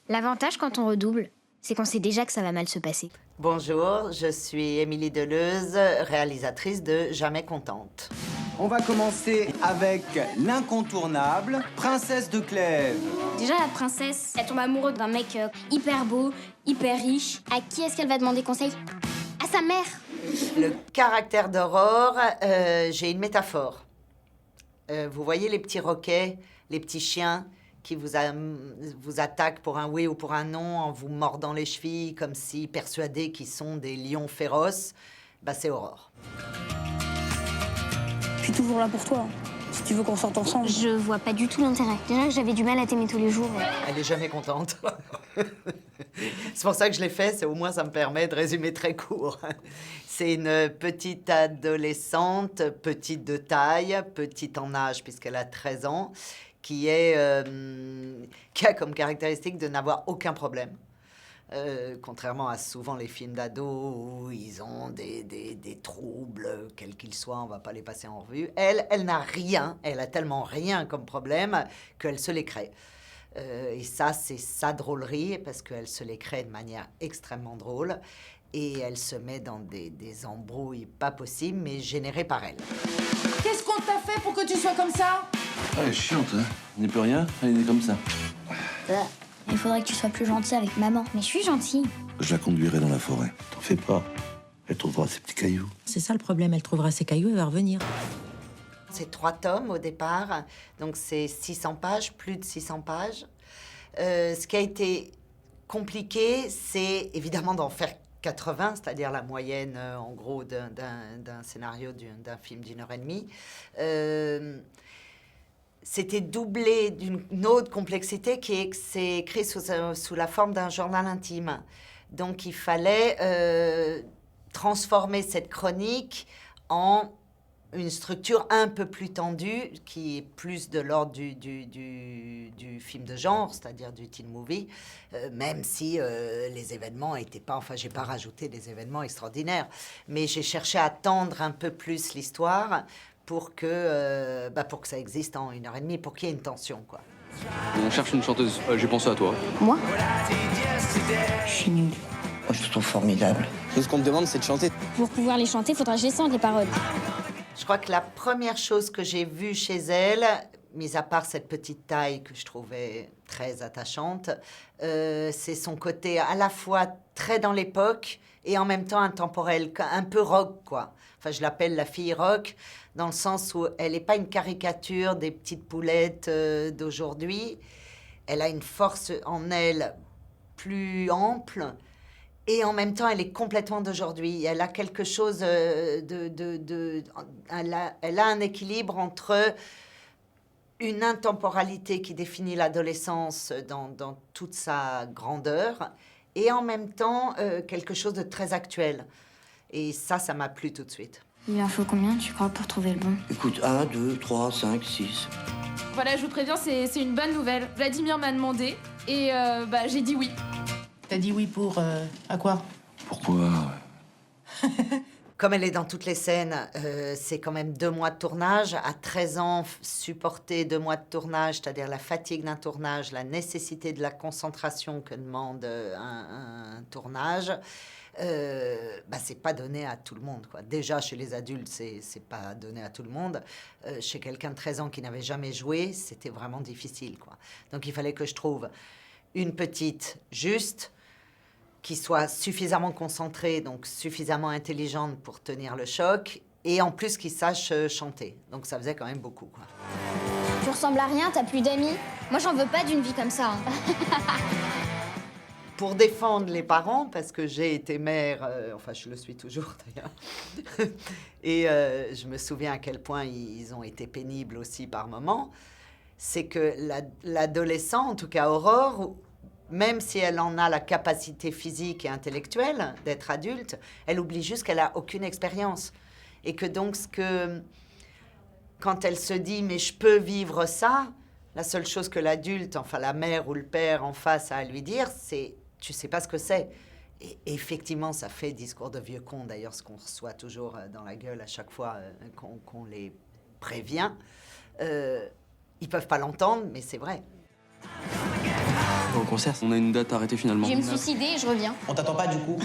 L'avantage quand on redouble, c'est qu'on sait déjà que ça va mal se passer. Bonjour, je suis Émilie Deleuze, réalisatrice de Jamais contente. On va commencer avec l'incontournable Princesse de Clèves. Déjà, la princesse, elle tombe amoureuse d'un mec hyper beau, hyper riche. À qui est-ce qu'elle va demander conseil? À sa mère. Le caractère d'Aurore, j'ai une métaphore. Vous voyez les petits roquets, les petits chiens qui vous attaquent pour un oui ou pour un non en vous mordant les chevilles comme si persuadés qu'ils sont des lions féroces, bah c'est Aurore. Je suis toujours là pour toi, si tu veux qu'on sorte ensemble. Je vois pas du tout l'intérêt. Déjà, j'avais du mal à t'aimer tous les jours. Elle est jamais contente. C'est pour ça que je l'ai fait, au moins ça me permet de résumer très court. C'est une petite adolescente, petite de taille, petite en âge puisqu'elle a 13 ans, qui a comme caractéristique de n'avoir aucun problème. Contrairement à souvent les films d'ados où ils ont des troubles, quels qu'ils soient, on va pas les passer en revue. Elle n'a rien, elle a tellement rien comme problème qu'elle se les crée. Et ça, c'est sa drôlerie, parce qu'elle se les crée de manière extrêmement drôle. Et elle se met dans des embrouilles pas possibles, mais générées par elle. Qu'est-ce qu'on t'a fait pour que tu sois comme ça? Ah, elle est chiante, hein. Elle n'est plus rien, elle est comme ça. Il faudrait que tu sois plus gentil avec maman. Mais je suis gentille. Je la conduirai dans la forêt. T'en fais pas. Elle trouvera ses petits cailloux. C'est ça le problème, elle trouvera ses cailloux et va revenir. C'est 3 tomes au départ, donc c'est 600 pages, plus de 600 pages. Ce qui a été compliqué, c'est évidemment d'en faire 80, c'est-à-dire la moyenne, en gros, d'un scénario, d'un film d'1h30. C'était doublé d'une autre complexité qui est que c'est écrit sous la forme d'un journal intime. Donc il fallait transformer cette chronique en une structure un peu plus tendue, qui est plus de l'ordre du film de genre, c'est-à-dire du teen movie, même si les événements n'étaient pas... Enfin, j'ai pas rajouté des événements extraordinaires, mais j'ai cherché à tendre un peu plus l'histoire pour que ça existe en 1h30, pour qu'il y ait une tension, quoi. On cherche une chanteuse. J'ai pensé à toi. Moi? Je suis nulle. Moi, je te trouve formidable. Tout ce qu'on me demande, c'est de chanter. Pour pouvoir les chanter, faudra que je les sente, les paroles. Je crois que la première chose que j'ai vue chez elle, mis à part cette petite taille que je trouvais très attachante, c'est son côté à la fois très dans l'époque et en même temps intemporel, un peu rock, quoi. Enfin, je l'appelle la fille rock, dans le sens où elle n'est pas une caricature des petites poulettes d'aujourd'hui. Elle a une force en elle plus ample. Et en même temps, elle est complètement d'aujourd'hui. Elle a quelque chose elle a un équilibre entre une intemporalité qui définit l'adolescence dans toute sa grandeur et en même temps quelque chose de très actuel. Et ça m'a plu tout de suite. Il en faut combien, tu crois, pour trouver le bon? Écoute, 1, 2, 3, 5, 6. Voilà, je vous préviens, c'est une bonne nouvelle. Vladimir m'a demandé et j'ai dit oui. T'as dit oui pour... à quoi? Pourquoi? Comme elle est dans toutes les scènes, c'est quand même 2 mois de tournage. À 13 ans, supporter 2 mois de tournage, c'est-à-dire la fatigue d'un tournage, la nécessité de la concentration que demande un tournage, c'est pas donné à tout le monde, quoi. Déjà, chez les adultes, c'est pas donné à tout le monde. Chez quelqu'un de 13 ans qui n'avait jamais joué, c'était vraiment difficile, quoi. Donc il fallait que je trouve une petite juste, qui soit suffisamment concentrée, donc suffisamment intelligente pour tenir le choc, et en plus qui sache chanter. Donc ça faisait quand même beaucoup, quoi. Tu ressembles à rien, t'as plus d'amis. Moi, j'en veux pas d'une vie comme ça. Pour défendre les parents, parce que j'ai été mère, enfin je le suis toujours d'ailleurs, et je me souviens à quel point ils ont été pénibles aussi par moments, c'est que l'adolescent, en tout cas Aurore, même si elle en a la capacité physique et intellectuelle d'être adulte, elle oublie juste qu'elle n'a aucune expérience. Et que donc, quand elle se dit « mais je peux vivre ça », la seule chose que l'adulte, enfin la mère ou le père en face a à lui dire, c'est « tu sais pas ce que c'est ». Et effectivement, ça fait discours de vieux con, d'ailleurs, ce qu'on reçoit toujours dans la gueule à chaque fois qu'on les prévient. Ils peuvent pas l'entendre, mais c'est vrai. quand le concert? On a une date arrêtée finalement. Je vais me suicider et je reviens. On t'attend pas du coup?